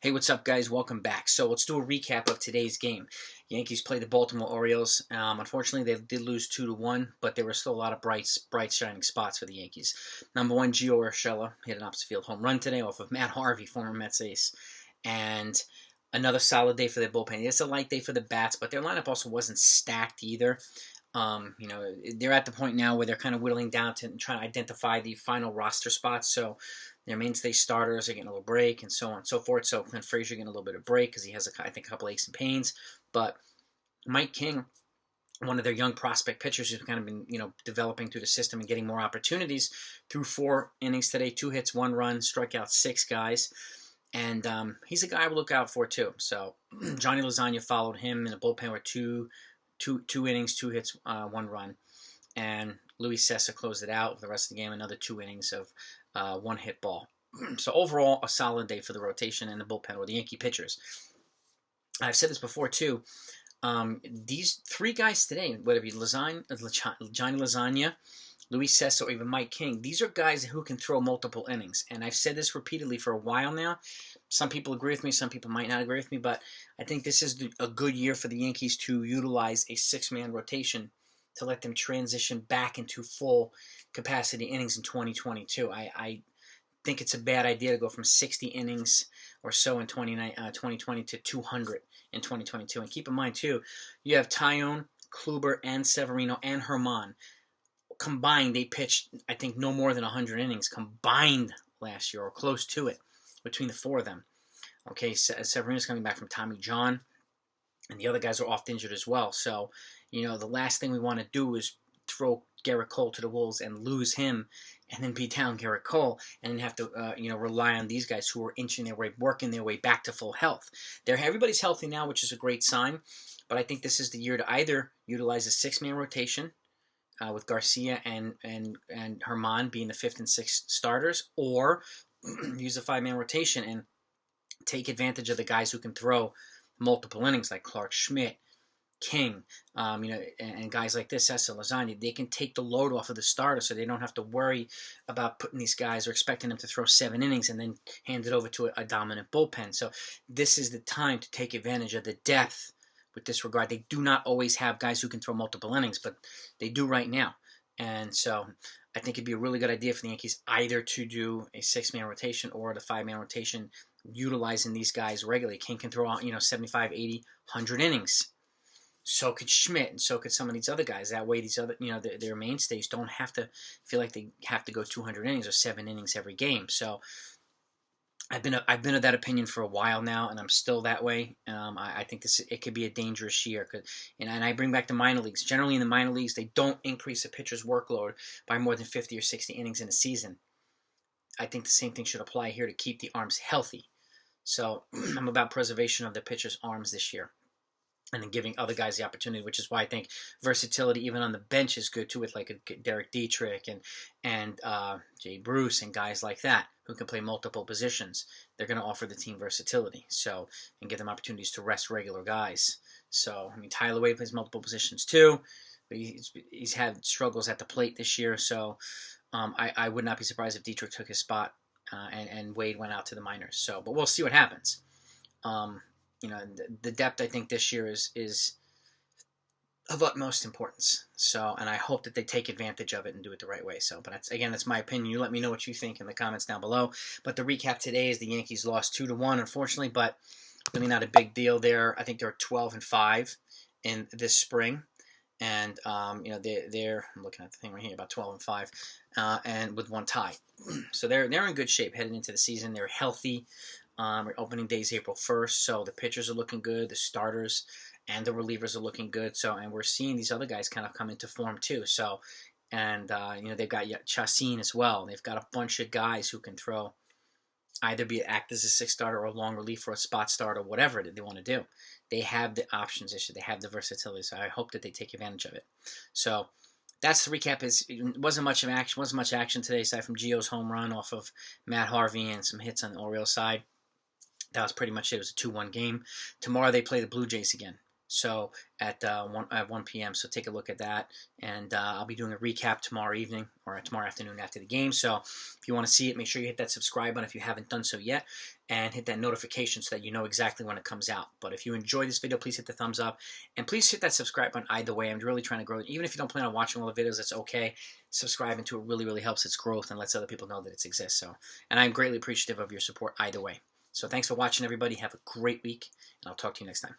Hey, what's up, guys? Welcome back. So let's do a recap of today's game. Yankees played the Baltimore Orioles. Unfortunately, they did lose 2-1, but there were still a lot of bright shining spots for the Yankees. Number one, Gio Urshela hit an opposite field home run today off of Matt Harvey, former Mets ace, and another solid day for their bullpen. It's a light day for the bats, but their lineup also wasn't stacked either. They're at the point now where they're kind of whittling down to trying to identify the final roster spots. So their mainstay starters are getting a little break and so on and so forth. So Clint Frazier getting a little bit of break because he has, I think, a couple aches and pains. But Mike King, one of their young prospect pitchers who's kind of been, developing through the system and getting more opportunities, threw 4 innings today, 2 hits, 1 run, struck out 6 guys. And he's a guy I would look out for too. So Johnny Lasagna followed him in the bullpen with two innings, 2 hits, 1 run. And Luis Cessa closed it out for the rest of the game, another 2 innings of 1 hit ball. So overall, a solid day for the rotation and the bullpen, or the Yankee pitchers. I've said this before too. These 3 guys today, whether it be Johnny Lasagna, Luis Cessa, or even Mike King, these are guys who can throw multiple innings. And I've said this repeatedly for a while now. Some people agree with me, some people might not agree with me, but I think this is a good year for the Yankees to utilize a 6-man rotation to let them transition back into full capacity innings in 2022. I think it's a bad idea to go from 60 innings or so in 2020 to 200 in 2022. And keep in mind, too, you have Taillon, Kluber, and Severino, and Herman. Combined, they pitched, I think, no more than 100 innings combined last year, or close to it, between the 4 of them. Okay, Severino's coming back from Tommy John, and the other guys are oft injured as well. So, the last thing we want to do is throw Gerrit Cole to the wolves and lose him, and then be down Gerrit Cole, and then have to, rely on these guys who are working their way back to full health. Everybody's healthy now, which is a great sign, but I think this is the year to either utilize a 6-man rotation, with Garcia and Herman being the 5th and 6th starters, or use a 5-man rotation and take advantage of the guys who can throw multiple innings, like Clark Schmidt, King, and guys like this, Cessa, Lasagna. They can take the load off of the starter, so they don't have to worry about putting these guys or expecting them to throw 7 innings and then hand it over to a dominant bullpen. So this is the time to take advantage of the depth. With this regard, they do not always have guys who can throw multiple innings, but they do right now. And so I think it'd be a really good idea for the Yankees either to do a 6-man rotation or the 5-man rotation, utilizing these guys regularly. King can throw out, 75, 80, 100 innings. So could Schmidt, and so could some of these other guys. That way, these other, their mainstays don't have to feel like they have to go 200 innings or 7 innings every game. So I've been of that opinion for a while now, and I'm still that way. I think it could be a dangerous year. And I bring back the minor leagues. Generally, in the minor leagues, they don't increase a pitcher's workload by more than 50 or 60 innings in a season. I think the same thing should apply here to keep the arms healthy. So I'm about preservation of the pitcher's arms this year, and then giving other guys the opportunity, which is why I think versatility even on the bench is good too, with like a Derek Dietrich and Jay Bruce and guys like that who can play multiple positions. They're going to offer the team versatility, and give them opportunities to rest regular guys. So Tyler Wade plays multiple positions too, but he's had struggles at the plate this year. So I would not be surprised if Dietrich took his spot and Wade went out to the minors. So, but we'll see what happens. The depth, I think, this year is of utmost importance. So, and I hope that they take advantage of it and do it the right way. So, but that's my opinion. You let me know what you think in the comments down below. But the recap today is the Yankees lost 2-1, unfortunately, but really not a big deal there. I think they're 12-5 in this spring. And, they're I'm looking at the thing right here, about 12-5, and with 1 tie. So they're in good shape heading into the season. They're healthy. Opening day is April 1st, so the pitchers are looking good, the starters and the relievers are looking good. So, and we're seeing these other guys kind of come into form too. So, and they've got Chacin as well. They've got a bunch of guys who can throw, either act as a 6th starter or a long relief or a spot starter, whatever they want to do. They have the options this year. They have the versatility. So I hope that they take advantage of it. So that's the recap. It wasn't much action today, aside from Gio's home run off of Matt Harvey and some hits on the Orioles side. That was pretty much it. It was a 2-1 game. Tomorrow they play the Blue Jays again. So at 1 p.m. So take a look at that, and I'll be doing a recap tomorrow evening or tomorrow afternoon after the game. So if you want to see it, make sure you hit that subscribe button if you haven't done so yet, and hit that notification so that you know exactly when it comes out. But if you enjoy this video, please hit the thumbs up, and please hit that subscribe button either way. I'm really trying to grow. Even if you don't plan on watching all the videos, it's okay. Subscribing to it really helps its growth and lets other people know that it exists. So, and I'm greatly appreciative of your support either way. So thanks for watching, everybody. Have a great week, and I'll talk to you next time.